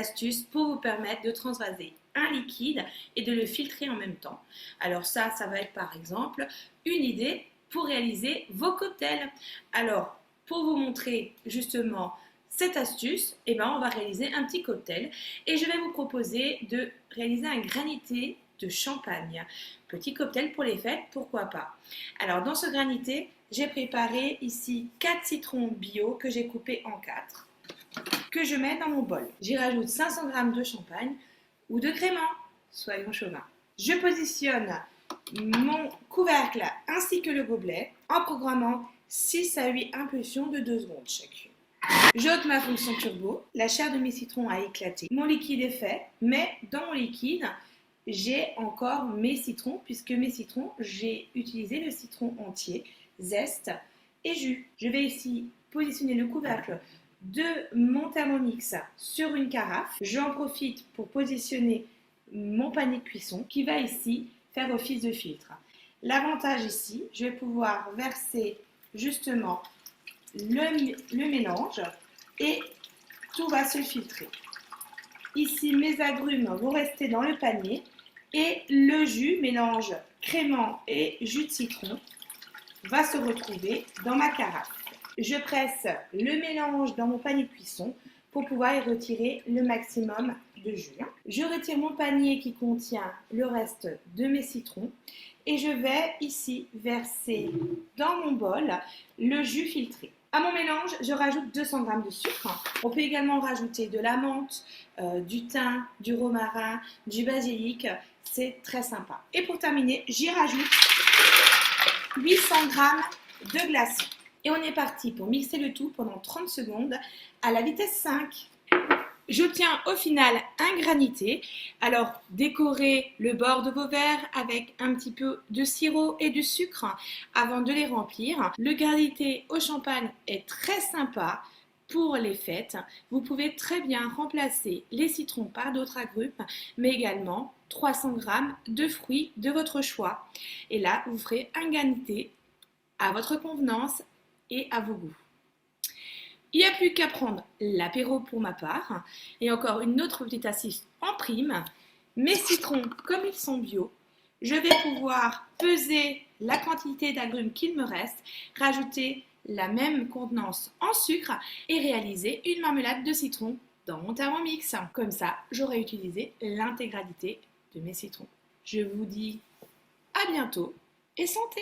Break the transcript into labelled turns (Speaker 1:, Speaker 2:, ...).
Speaker 1: astuce pour vous permettre de transvaser un liquide et de le filtrer en même temps. Alors ça va être par exemple une idée pour réaliser vos cocktails. Alors, pour vous montrer justement cette astuce, on va réaliser un petit cocktail et je vais vous proposer de réaliser un granité de champagne. Petit cocktail pour les fêtes, pourquoi pas. Alors dans ce granité, j'ai préparé ici 4 citrons bio que j'ai coupés en 4, que je mets dans mon bol. J'y rajoute 500 g de champagne ou de crément, soyons chauvins. Je positionne mon couvercle ainsi que le gobelet en programmant 6 à 8 impulsions de 2 secondes chacune. J'ôte ma fonction turbo, la chair de mes citrons a éclaté. Mon liquide est fait, mais dans mon liquide, j'ai encore mes citrons, puisque mes citrons, j'ai utilisé le citron entier, zeste et jus. Je vais ici positionner le couvercle de mon Thermomix sur une carafe. J'en profite pour positionner mon panier de cuisson qui va ici faire office de filtre. L'avantage ici, je vais pouvoir verser justement le mélange et tout va se filtrer. Ici, mes agrumes vont rester dans le panier et le jus, mélange crément et jus de citron, va se retrouver dans ma carafe. Je presse le mélange dans mon panier de cuisson pour pouvoir y retirer le maximum de jus. Je retire mon panier qui contient le reste de mes citrons et je vais ici verser dans mon bol le jus filtré. À mon mélange, je rajoute 200 g de sucre. On peut également rajouter de la menthe, du thym, du romarin, du basilic. C'est très sympa. Et pour terminer, j'y rajoute 800 g de glaçons. Et on est parti pour mixer le tout pendant 30 secondes à la vitesse 5. J'obtiens au final un granité. Alors, décorez le bord de vos verres avec un petit peu de sirop et du sucre avant de les remplir. Le granité au champagne est très sympa pour les fêtes. Vous pouvez très bien remplacer les citrons par d'autres agrumes, mais également 300 g de fruits de votre choix. Et là, vous ferez un granité à votre convenance et à vos goûts. Il n'y a plus qu'à prendre l'apéro pour ma part. Et encore une autre petite astuce en prime. Mes citrons, comme ils sont bio, je vais pouvoir peser la quantité d'agrumes qu'il me reste, rajouter la même contenance en sucre et réaliser une marmelade de citron dans mon Thermomix. Comme ça, j'aurai utilisé l'intégralité de mes citrons. Je vous dis à bientôt et santé!